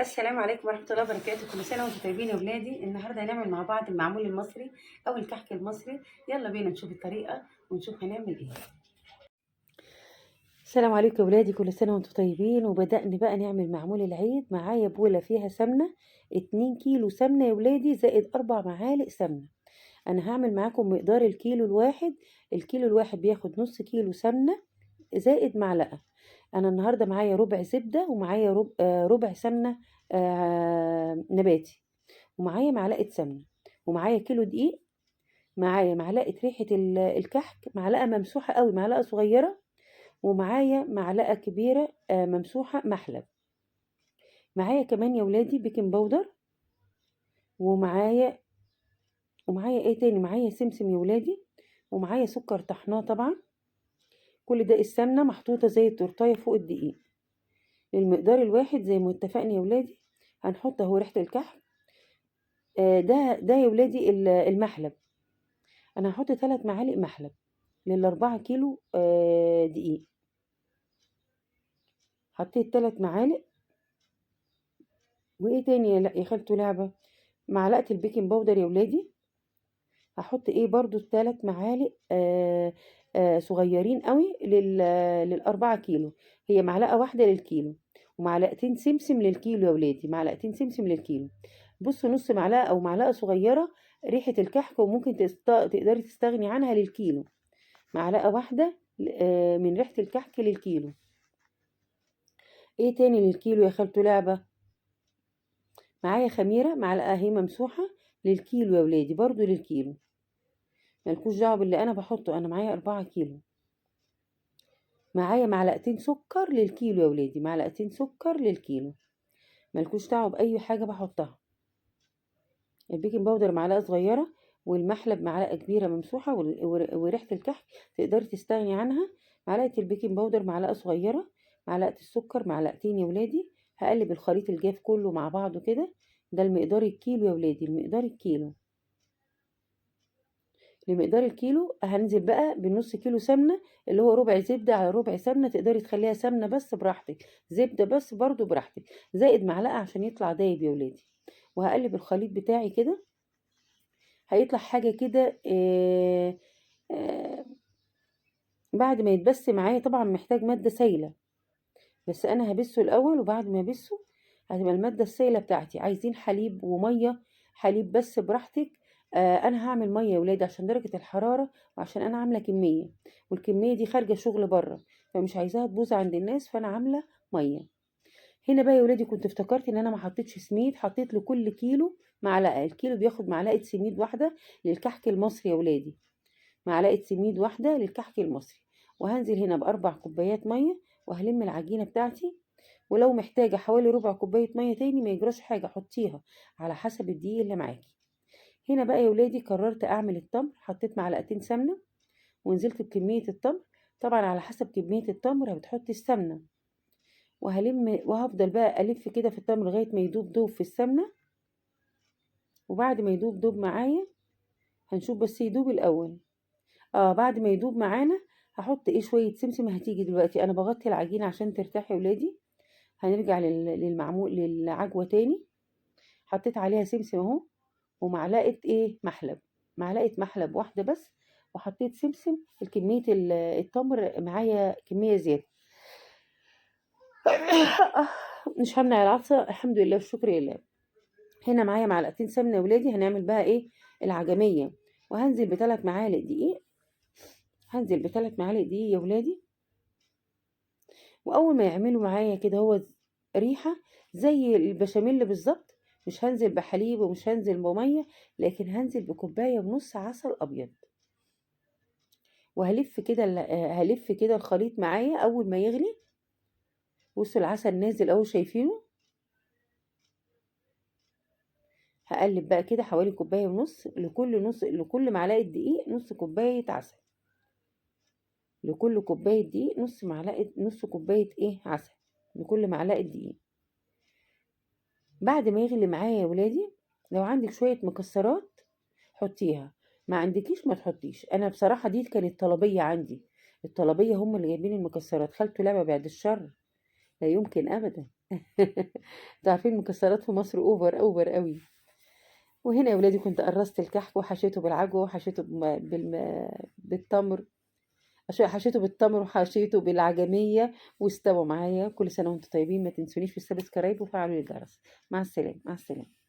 السلام عليكم ورحمة الله وبركاته. كل سنة وانتم طيبين يا ولادي. النهارده هنعمل مع بعض المعمول المصري أو الكحك المصري. يلا بينا نشوف الطريقة ونشوف هنعمل ايه. السلام عليكم يا ولادي، كل سنة وانتم طيبين. وبدأنا بقى نعمل معمول العيد. معايا بولة فيها سمنة، 2 كيلو سمنة يا ولادي، زائد 4 معالق سمنة. أنا هعمل معاكم مقدار الكيلو الواحد. الكيلو الواحد بياخد نص كيلو سمنة زائد معلقة. انا النهارده معايا ربع زبده، ومعايا ربع سمنه نباتي، ومعايا معلقه سمنه، ومعايا كيلو دقيق، معايا معلقه ريحه الكحك، معلقه ممسوحه قوي، معلقه صغيره، ومعايا معلقه كبيره ممسوحه محلب. معايا كمان يا ولادي بيكنج باودر، ومعايا ايه تاني، معايا سمسم يا ولادي، ومعايا سكر طحناه طبعا. كل ده السمنه محطوطه زي التورتايه فوق الدقيق. للمقدار الواحد زي ما اتفقنا يا ولادي هنحط اهو ريحه الكحك. ده يا ولادي المحلب. انا هحط 3 معالق محلب لل4 كيلو دقيق. حطيت 3 معالق. وايه تاني يا خالته لعبه؟ معلقه البيكنج باودر يا ولادي. هحط ايه برضو 3 معالق صغيرين قوي لل4 كيلو. هي معلقه واحده للكيلو، ومعلقتين سمسم للكيلو يا ولادي، معلقتين سمسم للكيلو. بصوا، نص معلقه او معلقه صغيره ريحه الكحك، وممكن تقدري تستغني عنها للكيلو. معلقه واحده من ريحه الكحك للكيلو. ايه تاني للكيلو يا خالته لعبه؟ معايا خميره، معلقه اهي ممسوحه للكيلو يا ولادي، برضو للكيلو. ملكوش دعوه باللي انا بحطه، انا معايا 4 كيلو. معايا معلقتين سكر للكيلو يا ولادي، معلقتين سكر للكيلو. ملكوش دعوه باي حاجه بحطها. البيكنج باودر معلقه صغيره، والمحلب معلقه كبيره ممسوحه، وريحه الكحك تقدري تستغني عنها. معلقه البيكنج باودر معلقه صغيره، معلقه السكر معلقتين يا ولادي. هقلب الخليط الجاف كله مع بعضه كده. ده المقدار الكيلو يا ولادي، المقدار الكيلو. لمقدار الكيلو هنزل بقى بالنص كيلو سمنة، اللي هو ربع زبدة على ربع سمنة. تقدري تخليها سمنة بس براحتك، زبدة بس برضو براحتك، زائد معلقة عشان يطلع دايب يا ولادي. وهقلب الخليط بتاعي كده. هيطلع حاجة كده بعد ما يتبس معايا طبعا محتاج مادة سايلة، بس انا هبسه الاول، وبعد ما ابسه هتبقى المادة السائلة بتاعتي. عايزين حليب ومية؟ حليب بس براحتك. انا هعمل مية يا ولاد عشان درجة الحرارة، وعشان انا عاملة كمية، والكمية دي خارجة شغل بره، فمش عايزاها تبوظ عند الناس، فانا عاملة مية. هنا بقى يا ولادي كنت افتكرت ان انا ما حطيتش سميد. حطيت لكل كيلو معلقة. الكيلو بياخد معلقة سميد واحدة للكحك المصري يا ولادي، معلقة سميد واحدة للكحك المصري. وهنزل هنا ب4 كوبايات مية، وهلم العجينة بتاعتي. ولو محتاجة حوالي ربع كوباية مية تاني ما يجراش حاجة، حطيها على حسب الدقيق اللي معاكي. هنا بقى يا ولادي قررت اعمل التمر. حطيت معلقتين سمنة، ونزلت بكمية التمر. طبعا على حسب كمية التمر هتحطي السمنة. وهفضل بقى الف كده في التمر لغاية ما يدوب في السمنة. وبعد ما يدوب معايا، هنشوف بس يدوب الاول. بعد ما يدوب معانا هحط ايه شوية سمسم. هتيجي دلوقتي انا بغطي العجينة عشان ترتاح يا ولادي. هنرجع للمعمول للعجوة تاني. حطيت عليها سمسم اهو، ومعلقة ايه محلب، معلقة محلب واحدة بس. وحطيت سمسم. الكمية التمر معايا كمية زيادة. مش همنع العطسة، الحمد لله والشكر لله. هنا معايا معلقتين سمنة يا ولادي. هنعمل بقى ايه العجمية. وهنزل ب3 معالق دقيق. هنزل ب3 معالق دقيق يا ولادي. واول ما يعملوا معايا كده هو ريحة زي البشاميل بالظبط، مش هنزل بحليب ومش هنزل بمية، لكن هنزل بكوباية ونص عسل ابيض. هلف كده الخليط معايا اول ما يغلي. بصوا العسل نازل اهو، شايفينه؟ هقلب بقى كده حوالي كوبايه ونص. لكل معلقه دقيق نص كوبايه عسل. لكل كوبايه دقيق نص كوبايه ايه عسل، لكل معلقه دقيق. بعد ما يغلي معايا يا ولادي، لو عندك شويه مكسرات حطيها، ما عندكيش ما تحطيش. انا بصراحه دي كانت طلبيه عندي. الطلبيه هم اللي جايبين المكسرات. خالته لعبه بعد الشر، لا يمكن ابدا. انتوا عارفين المكسرات في مصر اوفر اوفر قوي. وهنا يا ولادي كنت قرصت الكحك وحشيته بالعجوة وحشيته بالتمر. حشيته بالتمر وحشيته بالعجمية، واستوى معايا. كل سنة وانتم طيبين، ما تنسونيش في السبسكرايب وفعلوا الجرس. مع السلامة، مع السلامة.